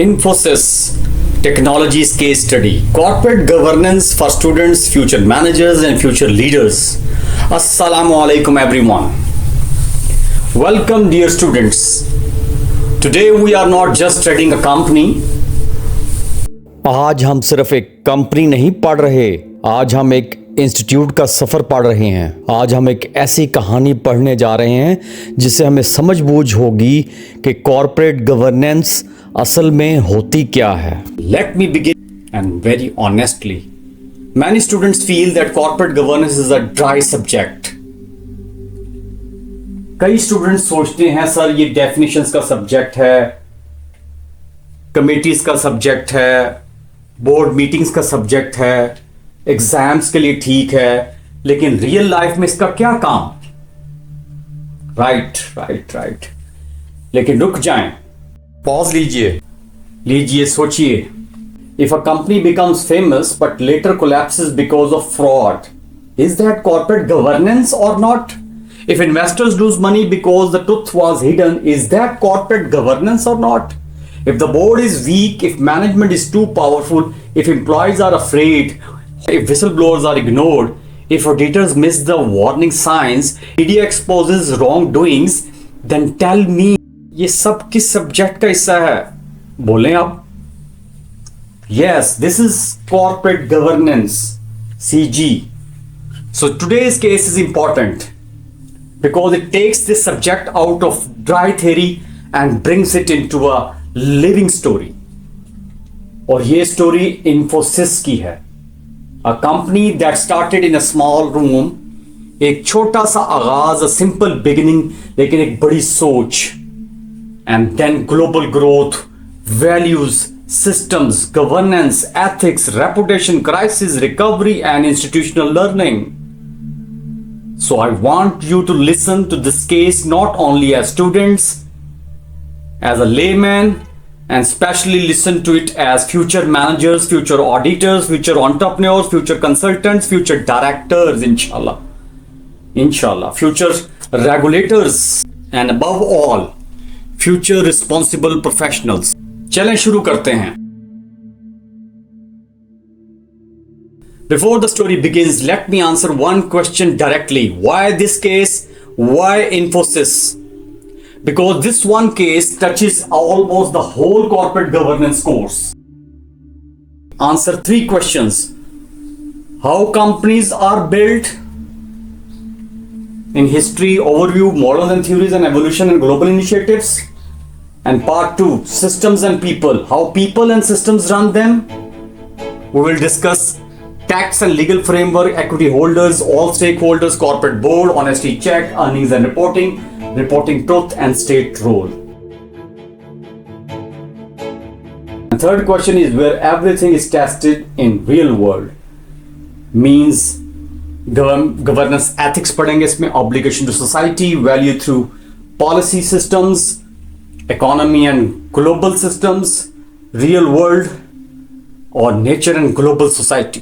Infosys Technologies Case Study, Corporate Governance for Students, Future Managers and Future Leaders. Assalamu alaikum everyone. Welcome dear students. Today we are not just studying a company. आज हम सिर्फ एक company नहीं पढ़ रहे, आज हम एक इंस्टीट्यूट का सफ़र पढ़ रहे हैं। आज हम एक ऐसी कहानी पढ़ने जा रहे हैं जिससे हमें समझ बूझ होगी कि कॉर्पोरेट गवर्नेंस असल में होती क्या है। Let me begin and very honestly, many students feel that corporate governance is a dry subject. कई स्टूडेंट्स सोचते हैं सर ये डेफिनेशंस का सब्जेक्ट है, कमेटीज का सब्जेक्ट है, बोर्ड मीटिंग्स का सब्जेक्ट है, एग्जाम्स के लिए ठीक है, लेकिन रियल लाइफ में इसका क्या काम। राइट। लेकिन रुक जाएं, पॉज लीजिए, सोचिए। If a company becomes famous but later collapses because of fraud, is that corporate governance और not? If investors lose money because the truth was hidden, is that corporate governance or not? If the board is weak, if management is too powerful, if employees are afraid, if whistleblowers are ignored, if auditors miss the warning signs, media exposes wrongdoings, then tell me, ये सब किस subject का हिस्सा है? बोलें आप? Yes, this is corporate governance, CG. So today's case is important, because it takes this subject out of dry theory and brings it into a living story. और ये स्टोरी इन्फोसिस की है, a company that started in a small room, एक छोटा सा आगाज, a simple beginning, लेकिन एक बड़ी सोच, and then global growth, values, systems, governance, ethics, reputation, crisis, recovery and institutional learning. So I want you to listen to this case not only as students, as a layman, and especially listen to it as future managers, future auditors, future entrepreneurs, future consultants, future directors, inshallah, future regulators, and above all, future responsible professionals. चलें शुरू करते हैं। Before the story begins, let me answer one question directly. Why this case? Why Infosys? Because this one case touches almost the whole corporate governance course. Answer 3 questions. How companies are built in history, overview, models and theories and evolution and global initiatives. And part 2, systems and people. How people and systems run them. We will discuss tax and legal framework, equity holders, all stakeholders, corporate board, honesty check, earnings and reporting truth and state role. And third question is where everything is tested in real world. Means governance ethics पढ़ेंगे इसमें, obligation to society, value through policy systems, economy and global systems, real world or nature and global society.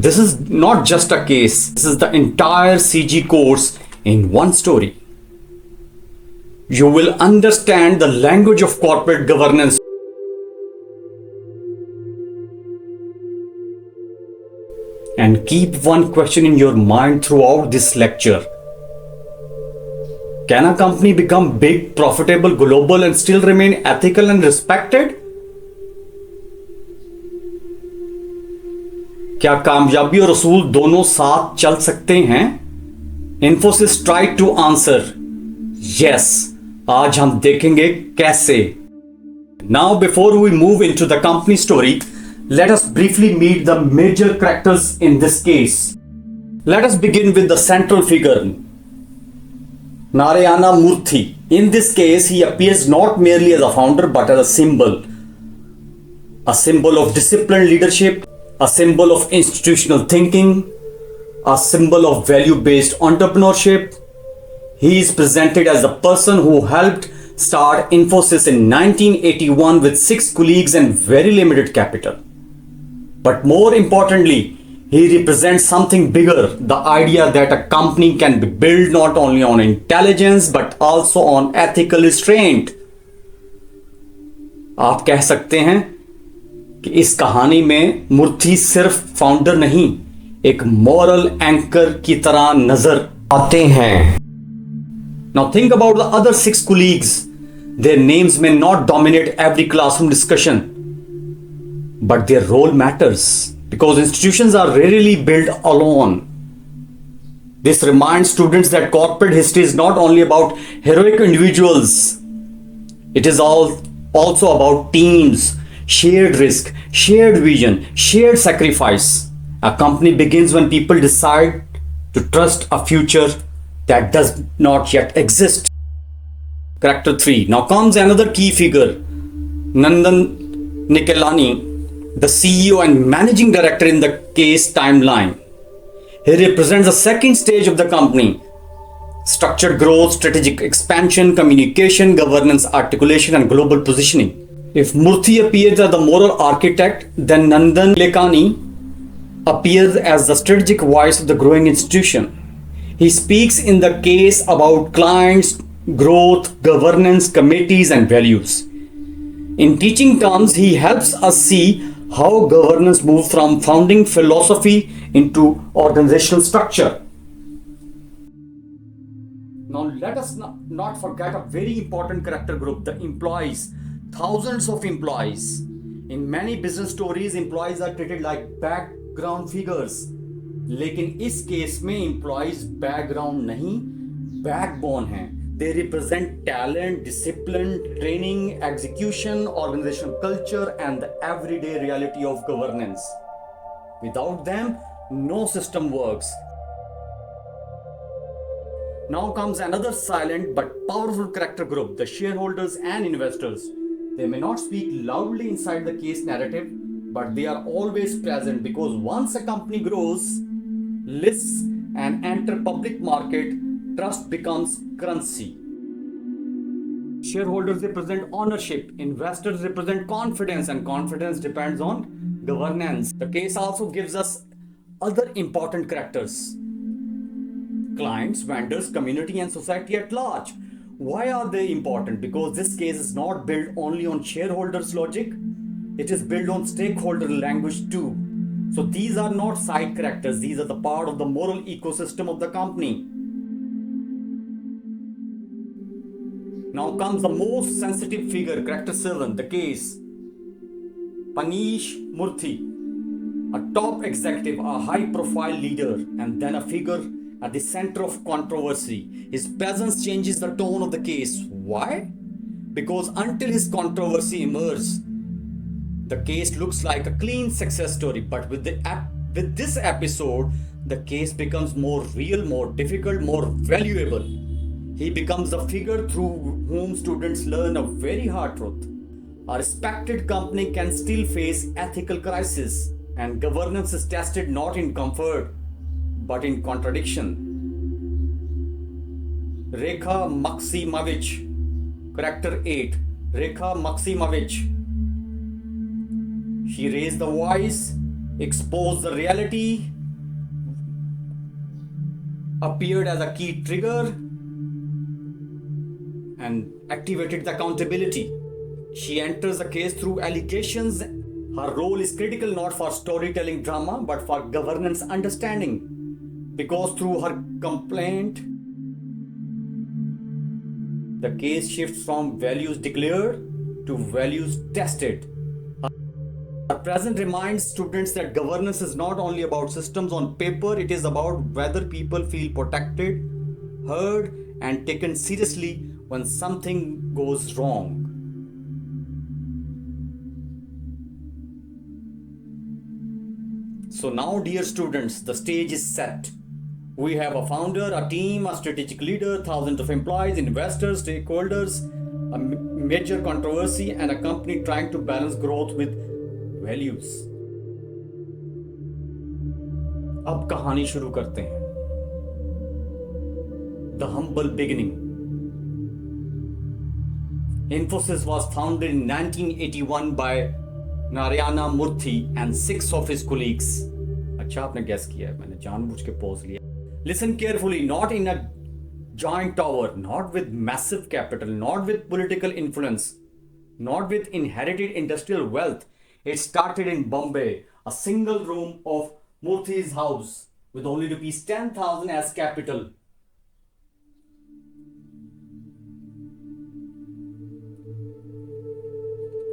This is not just a case, this is the entire CG course in one story. You will understand the language of corporate governance and keep one question in your mind throughout this lecture. Can a company become big, profitable, global and still remain ethical and respected? क्या कामयाबी और असूल दोनों साथ चल सकते हैं? Infosys tried to answer yes. आज हम देखेंगे कैसे. Now before we move into the company story, let us briefly meet the major characters in this case. Let us begin with the central figure, Narayana Murthy. In this case, he appears not merely as a founder but as a symbol of disciplined leadership, a symbol of institutional thinking, a symbol of value-based entrepreneurship. He is presented as the person who helped start Infosys in 1981 with 6 colleagues and very limited capital. But more importantly, he represents something bigger, the idea that a company can be built not only on intelligence but also on ethical restraint. आप कह सकते हैं कि इस कहानी में मूर्ति सिर्फ founder नहीं, एक मॉरल एंकर की तरह नजर आते हैं. Now think about the other 6 colleagues. Their names may not dominate every classroom discussion, but their role matters because institutions are rarely built alone. This reminds students that corporate history is not only about heroic individuals, it is also about teams, shared risk, shared vision, shared sacrifice. A company begins when people decide to trust a future that does not yet exist. Character 3. Now comes another key figure, Nandan Nikelani, the CEO and managing director in the case timeline. He represents the second stage of the company: structured growth, strategic expansion, communication, governance, articulation, and global positioning. If Murthy appears as the moral architect, then Nandan Lekani appears as the strategic voice of the growing institution. He speaks in the case about clients, growth, governance, committees, and values. In teaching terms, he helps us see how governance moves from founding philosophy into organizational structure. Now, let us not forget a very important character group, the employees. Thousands of employees. In many business stories, employees are treated like background figures. लेकिन इस case में employees background नहीं, backbone हैं. They represent talent, discipline, training, execution, organizational culture, and the everyday reality of governance. Without them, no system works. Now comes another silent but powerful character group, the shareholders and investors. They may not speak loudly inside the case narrative, but they are always present because once a company grows, lists, and enter public market, trust becomes currency. Shareholders represent ownership, investors represent confidence, and confidence depends on governance. The case also gives us other important characters: clients, vendors, community, and society at large. Why are they important? Because this case is not built only on shareholders' logic, it is built on stakeholder language too. So these are not side characters, these are the part of the moral ecosystem of the company. Now comes the most sensitive figure, character 7, the case. Panish Murthy, a top executive, a high profile leader, and then a figure at the center of controversy. His presence changes the tone of the case. Why? Because until his controversy emerges, the case looks like a clean success story. But with this episode, the case becomes more real, more difficult, more valuable. He becomes the figure through whom students learn a very hard truth. A respected company can still face ethical crisis, and governance is tested not in comfort, but in contradiction. Rekha Maksimavich, character 8, Rekha Maksimavich. She raised the voice, exposed the reality, appeared as a key trigger, and activated the accountability. She enters the case through allegations. Her role is critical not for storytelling drama, but for governance understanding. Because through her complaint, the case shifts from values declared to values tested. Her present reminds students that governance is not only about systems on paper, it is about whether people feel protected, heard, and taken seriously when something goes wrong. So now, dear students, the stage is set. We have a founder, a team, a strategic leader, thousands of employees, investors, stakeholders, a major controversy, and a company trying to balance growth with values. अब कहानी शुरू करते हैं. The humble beginning. Infosys was founded in 1981 by Narayan Murthy and 6 of his colleagues. अच्छा आपने guess किया है, मैंने जानबूझ के पॉज लिया. Listen carefully, not in a giant tower, not with massive capital, not with political influence, not with inherited industrial wealth. It started in Bombay, a single room of Murthy's house with only rupees 10,000 as capital.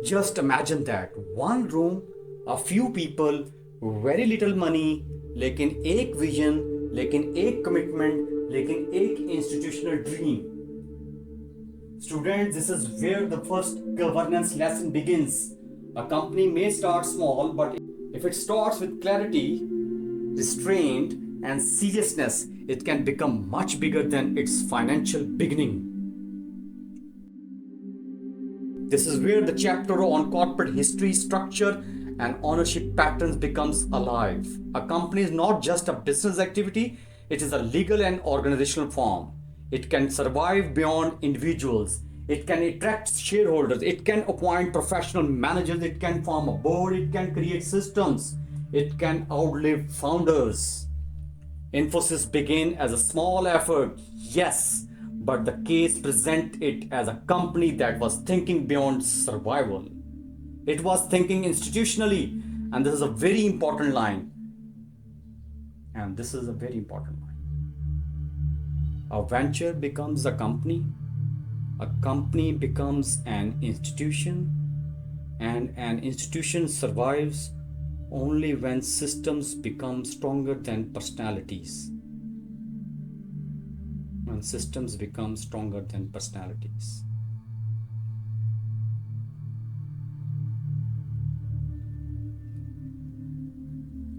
Just imagine that. One room, a few people, very little money, लेकिन एक vision, लेकिन एक commitment, लेकिन एक institutional dream. Students, this is where the first governance lesson begins. A company may start small, but if it starts with clarity, restraint, and seriousness, it can become much bigger than its financial beginning. This is where the chapter on corporate history, structure, and ownership patterns becomes alive. A company is not just a business activity, it is a legal and organizational form. It can survive beyond individuals. It can attract shareholders. It can appoint professional managers. It can form a board. It can create systems. It can outlive founders. Infosys began as a small effort, yes, but the case presents it as a company that was thinking beyond survival. It was thinking institutionally, and this is a very important line. And this is a very important line. A venture becomes a company becomes an institution, and an institution survives only when systems become stronger than personalities. When systems become stronger than personalities.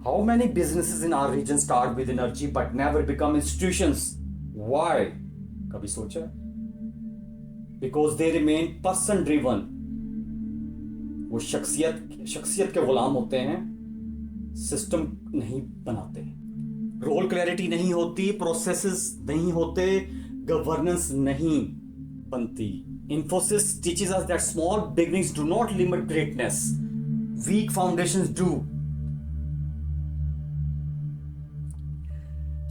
How many businesses in our region start with energy but never become institutions? Why? कभी सोचा? Because they remain person driven. वो शख्सियत के गुलाम होते हैं, system नहीं बनाते, role clarity नहीं होती, प्रोसेसेस नहीं होते, गवर्नेंस नहीं बनती. Infosys teaches us that small beginnings do not limit greatness. Weak foundations do.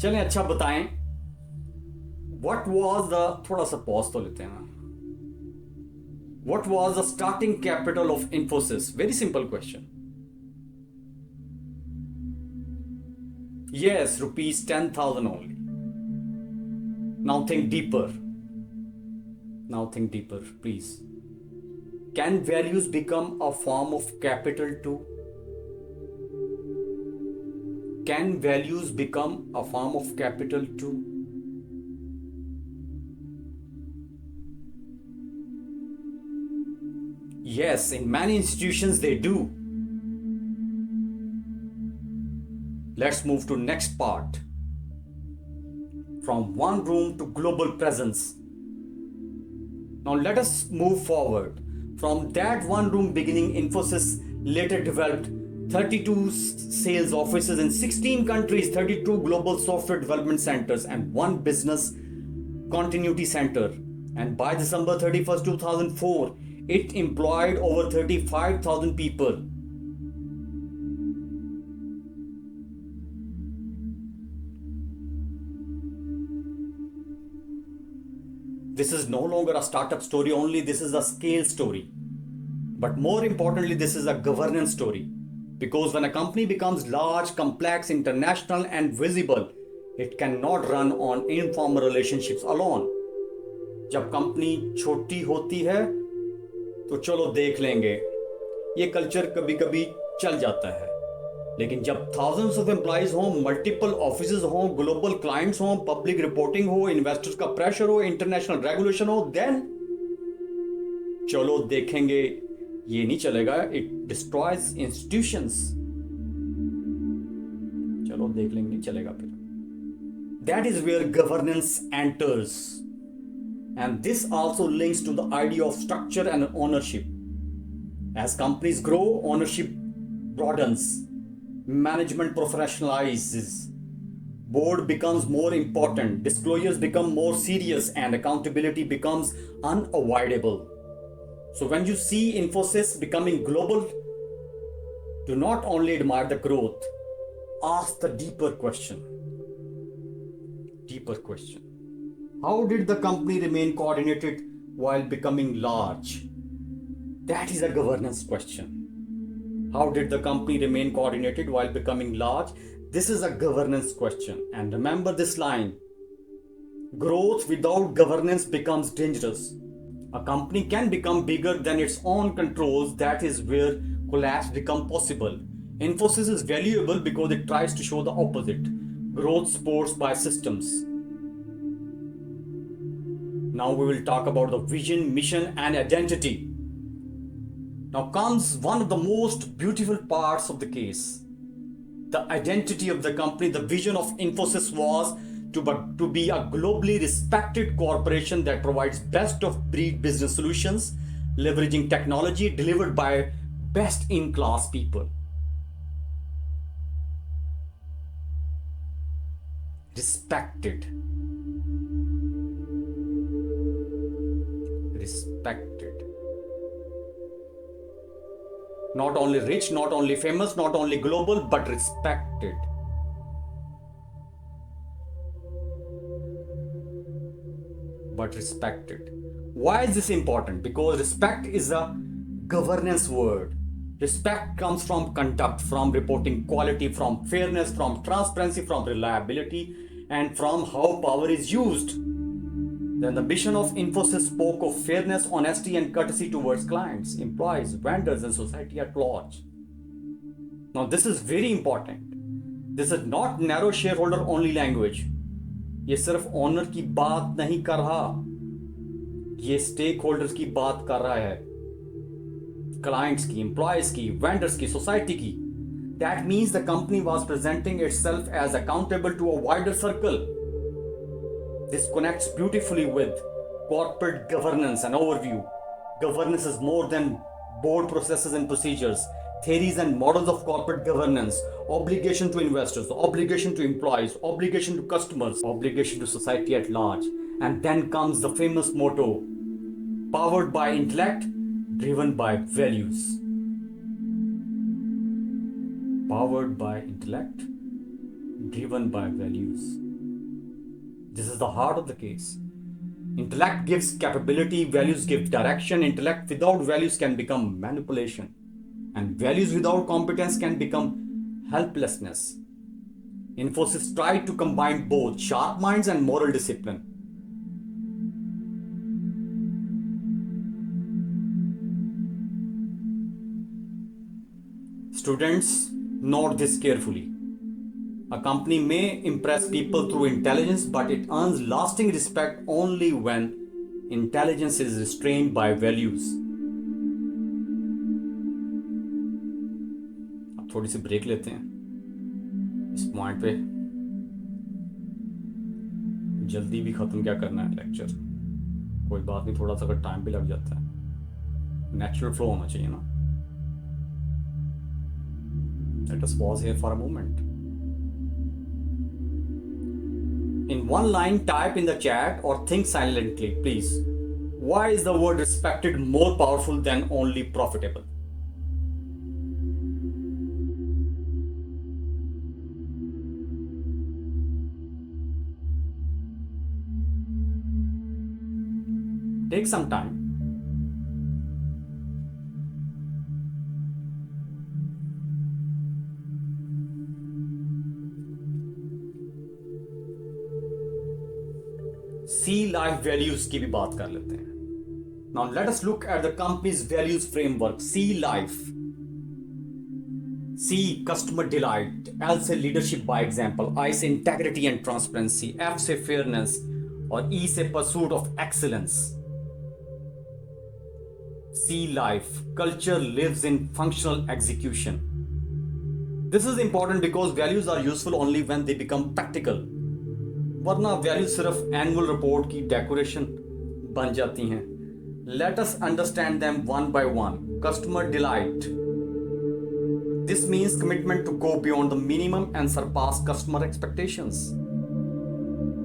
चलें अच्छा बताएं. What was the थोड़ा सा पॉज तो लेते हैं ना. What was the starting capital of Infosys? Very simple question. Yes, rupees 10,000 only. Now think deeper. Now think deeper, please. Can values become a form of capital too? Can values become a form of capital too? Yes, in many institutions they do. Let's move to next part. From one room to global presence. Now let us move forward. From that one room beginning, Infosys later developed 32 sales offices in 16 countries, 32 global software development centers, and one business continuity center. And by December 31st, 2004, it employed over 35,000 people. This is no longer a startup story only, this is a scale story. But more importantly, this is a governance story. Because when a company becomes large, complex, international, and visible, it cannot run on informal relationships alone. जब company छोटी होती है तो चलो देख लेंगे, ये culture कभी कभी चल जाता है. लेकिन जब thousands of employees हों, मल्टीपल ऑफिसेज हों, ग्लोबल क्लाइंट्स हों, पब्लिक रिपोर्टिंग हो, इन्वेस्टर्स का प्रेशर हो, इंटरनेशनल रेगुलेशन हो, देन चलो देखेंगे, ये नहीं चलेगा. It destroys institutions. चलो देख लेंगे, नहीं चलेगा फिर. That is where governance enters. And this also links to the idea of structure and ownership. As companies grow, ownership broadens, management professionalizes, board becomes more important, disclosures become more serious, and accountability becomes unavoidable. So when you see Infosys becoming global, do not only admire the growth, ask the deeper question. Deeper question. How did the company remain coordinated while becoming large? That is a governance question. How did the company remain coordinated while becoming large? This is a governance question. And remember this line: growth without governance becomes dangerous. A company can become bigger than its own controls. That is where collapse becomes possible. Infosys is valuable because it tries to show the opposite: growth supported by systems. Now we will talk about the vision, mission, and identity. Now comes one of the most beautiful parts of the case: the identity of the company. The vision of Infosys was to be a globally respected corporation that provides best of breed business solutions, leveraging technology delivered by best in class people. Respected. Respected. Not only rich, not only famous, not only global, but respected. But respected. Why is this important? Because respect is a governance word. Respect comes from conduct, from reporting quality, from fairness, from transparency, from reliability, and from how power is used. Then the mission of Infosys spoke of fairness, honesty, and courtesy towards clients, employees, vendors, and society at large. Now, this is very important. This is not narrow shareholder only language. ये सिर्फ owner की बात नहीं कर रहा, ये stake holders की बात कर रहा है, क्लाइंट्स की, एम्प्लॉयज की, वेंडर्स की, सोसाइटी की. That means the company was presenting itself as accountable to a wider circle. This connects beautifully with corporate governance and overview. Governance is more than board processes and procedures, theories and models of corporate governance: obligation to investors, obligation to employees, obligation to customers, obligation to society at large. And then comes the famous motto: powered by intellect, driven by values. Powered by intellect, driven by values. This is the heart of the case. Intellect gives capability, values give direction. Intellect without values can become manipulation, and values without competence can become helplessness. Infosys tried to combine both sharp minds and moral discipline. Students, note this carefully. A company may impress people through intelligence, but it earns lasting respect only when intelligence is restrained by values. अब थोड़ी सी break लेते हैं इस point पे. जल्दी भी खत्म क्या करना है लेक्चर, कोई बात नहीं, थोड़ा सा अगर टाइम भी लग जाता है, नेचुरल फ्लो होना चाहिए ना. Let us pause here for a moment. In one line, type in the chat or think silently, please. Why is the word respected more powerful than only profitable? Take some time. C life values की भी बात कर लेते हैं. Now let us look at the companies values framework. C life. C, customer delight. L से leadership by example. I से integrity and transparency. F से fairness. और E से pursuit of excellence. C life. Culture lives in functional execution. This is important because values are useful only when they become practical. वरना value सिर्फ annual report की decoration बन जाती हैं. Let us understand them one by one. Customer delight. This means commitment to go beyond the minimum and surpass customer expectations.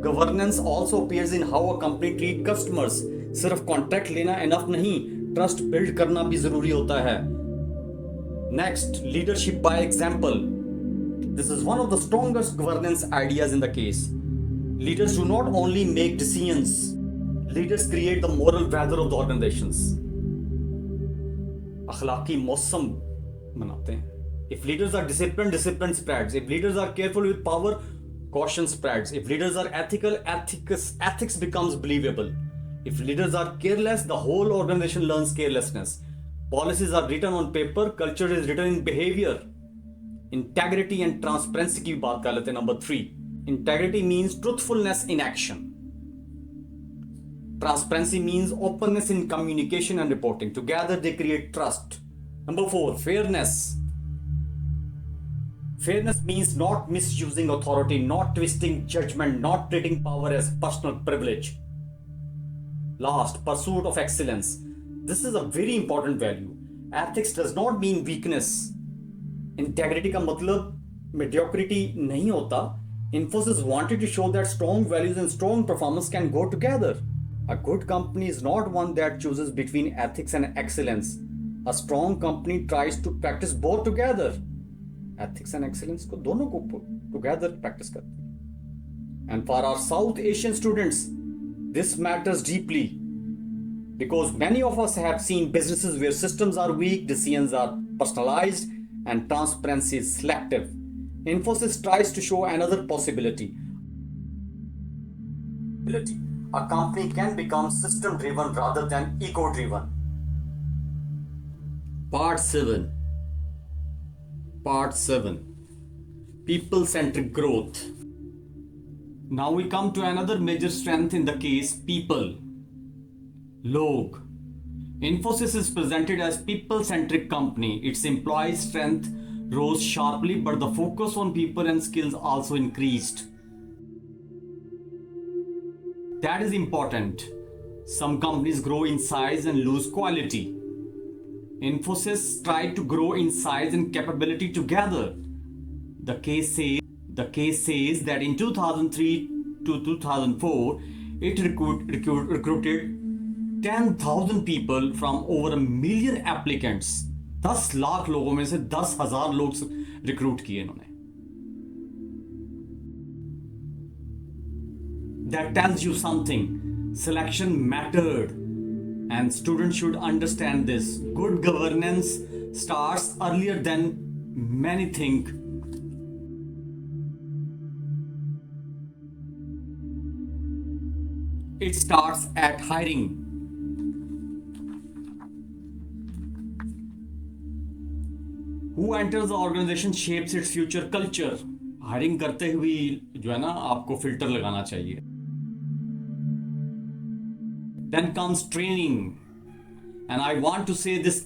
Governance also appears in how a company treats customers. सिर्फ contract लेना enough नहीं, trust build करना भी जरूरी होता है. Next, leadership by example. This is one of the strongest governance ideas in the case. Leaders do not only make decisions, leaders create the moral weather of the organizations. अखलाकी मौसम बनाते हैं. If leaders are disciplined, discipline spreads. If leaders are careful with power, caution spreads. If leaders are ethical, ethics becomes believable. If leaders are careless, the whole organization learns carelessness. Policies are written on paper, culture is written in behavior. Integrity and transparency की बात कर लेते हैं. Number 3. Integrity means truthfulness in action. Transparency means openness in communication and reporting. Together they create trust. Number 4. Fairness. Fairness means not misusing authority, not twisting judgment, not treating power as personal privilege. Last, pursuit of excellence. This is a very important value. Ethics does not mean weakness. Integrity का मतलब mediocrity नहीं होता. Infosys wanted to show that strong values and strong performance can go together. A good company is not one that chooses between ethics and excellence. A strong company tries to practice both together. Ethics and excellence को दोनों को together practice करते हैं. And for our South Asian students, this matters deeply because many of us have seen businesses where systems are weak, decisions are personalized, and transparency is selective. Infosys tries to show another possibility. A company can become system driven rather than ego driven. Part 7. People-centric growth. Now we come to another major strength in the case, people. Log. Infosys is presented as people-centric company. Its employee strength rose sharply, but the focus on people and skills also increased. That is important. Some companies grow in size and lose quality. Infosys tried to grow in size and capability together. The case says that in 2003 to 2004, it recruited 10,000 people from over 1 million applicants. 10 lakh लोगों में से 10,000 लोग recruit किए इन्होंने. That tells you something. Selection mattered. And students should understand this. Good governance starts earlier than many think. It starts at hiring. Who enters the organization shapes its future culture. Hiring करते हुए जो है ना आपको filter लगाना चाहिए. Then comes training. And I want to say this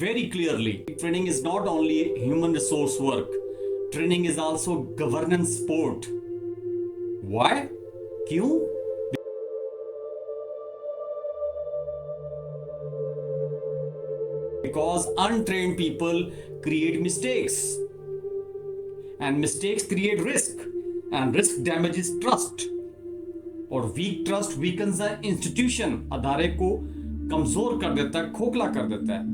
very clearly. Training is not only human resource work. Training is also governance sport. Why? क्यों? Because untrained people create mistakes. And mistakes create risk. And risk damages trust. और weak trust weakens the institution. अदारे को कमजोर कर देता है, खोखला कर देता है.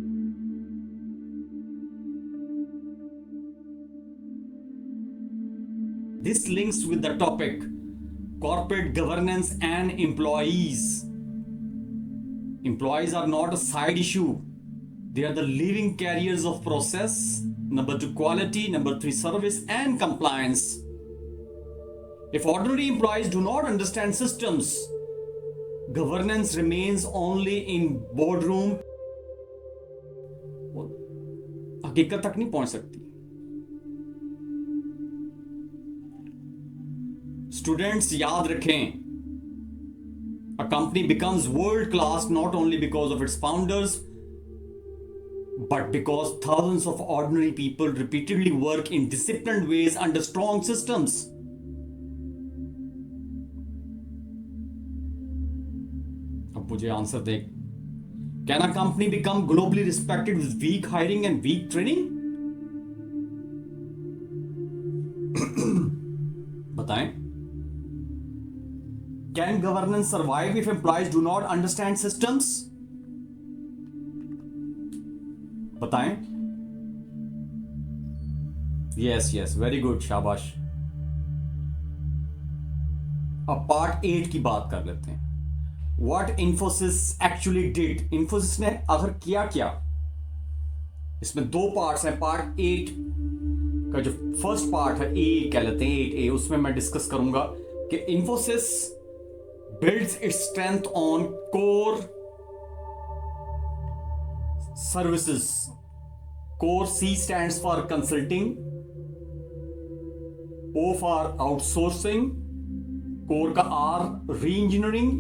This links with the topic corporate governance and employees. Employees are not a side issue. They are the living carriers of process. Number 2, quality. Number 3, service and compliance. If ordinary employees do not understand systems, governance remains only in boardroom. हकीकत तक नहीं पहुंच सकती. Students याद रखें, a company becomes world class not only because of its founders, but because thousands of ordinary people repeatedly work in disciplined ways under strong systems. मुझे answer they. Can a company become globally respected with weak hiring and weak training? बताएं. Can governance survive if employees do not understand systems? बताएं. Yes, very good, शाबाश. अब part 8 की बात कर लेते हैं. What Infosys actually did. Infosys ने आखिर किया क्या? इसमें दो पार्ट्स हैं। पार्ट 8 का जो फर्स्ट पार्ट है, ए कह लेते हैं, 8A, उसमें मैं डिस्कस करूंगा कि Infosys builds its strength on core services. Core C stands for consulting, O for outsourcing, core का R री इंजीनियरिंग,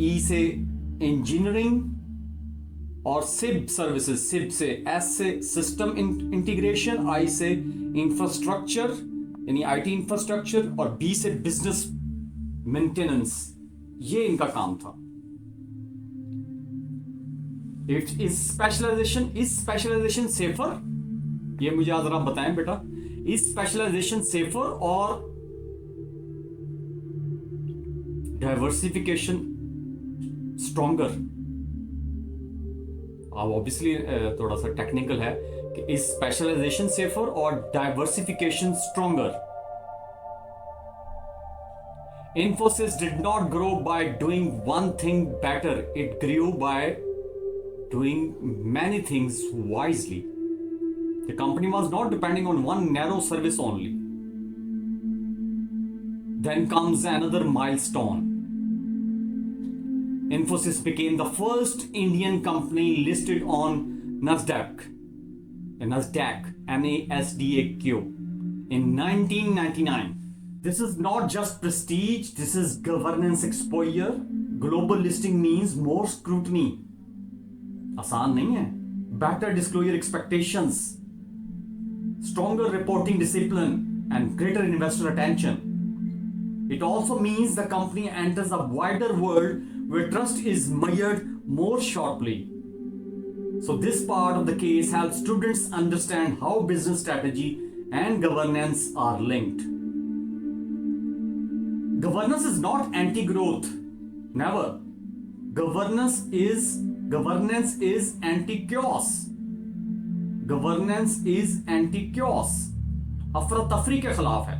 E से इंजीनियरिंग, और सिब सर्विसेज, सिब से S से सिस्टम इंटीग्रेशन, I से इंफ्रास्ट्रक्चर यानी IT इंफ्रास्ट्रक्चर, और B से business maintenance. ये इनका काम था। Is specialization safer? ये मुझे आज जरा बताएं बेटा, इज स्पेशलाइजेशन सेफर और डाइवर्सिफिकेशन स्ट्रॉन्गर? अब ऑब्वियसली थोड़ा सा टेक्निकल है कि इज स्पेशलाइजेशन सेफर और diversification stronger? Infosys did not grow by doing one thing better. It grew by doing many things wisely. The company was not depending on one narrow service only. Then comes another milestone. Infosys became the first Indian company listed on Nasdaq, NASDAQ, in 1999. This is not just prestige, this is governance exposure. Global listing means more scrutiny. आसान नहीं है. Better disclosure expectations, stronger reporting discipline, and greater investor attention. It also means the company enters a wider world where trust is measured more sharply. So this part of the case helps students understand how business strategy and governance are linked. Governance is not anti-growth. Never. Governance is anti-chaos. Governance is anti-chaos. अफरा तफरी के खिलाफ है.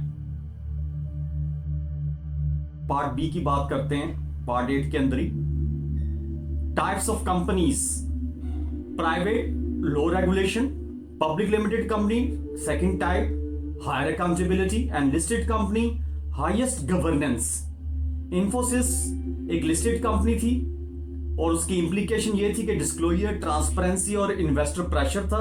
Part B की बात करते हैं, part 8 के अंदर ही. Types of companies: private, low regulation; public limited company second type, higher accountability; and listed company, highest governance. Infosys एक लिस्टेड कंपनी थी और उसकी इंप्लीकेशन ये थी कि डिस्क्लोजर, ट्रांसपेरेंसी और इन्वेस्टर प्रेशर था.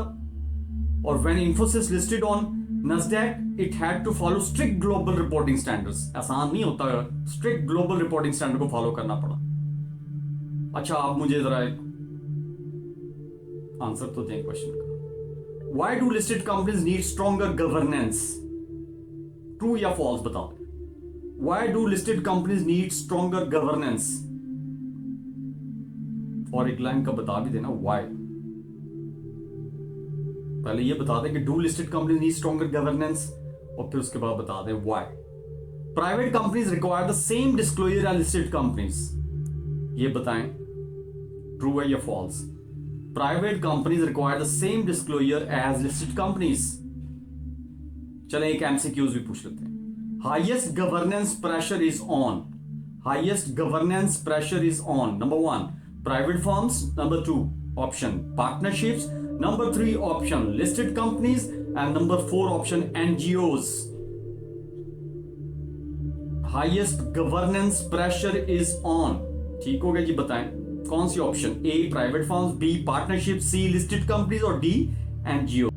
और when Infosys listed on Nasdaq, it had to follow strict global reporting standards. आसान नहीं होता, strict global reporting standard को फॉलो करना पड़ा. अच्छा, आप मुझे जरा एक आंसर तो दें क्वेश्चन का. Why do listed companies need stronger governance? True या false बताओ. Why do listed companies need stronger governance? और एक लाइन का बता भी देना why. पहले ये बता दें कि do listed companies need stronger governance, और फिर उसके बाद बता दें why. Private companies require the same disclosure as listed companies. ये बताएं ट्रू है या false. Private companies require the same disclosure as listed companies. चलें एक एमसीक्यूज भी पूछ लेते हैं. Highest governance pressure is on. Highest governance pressure is on. Number 1 private firms, number 2 option partnerships, number 3 option listed companies, and number 4 option NGOs. Highest governance pressure is on. ठीक हो गया जी, बताएं कौन सी option? A private firms, B partnership, C listed companies और D NGO.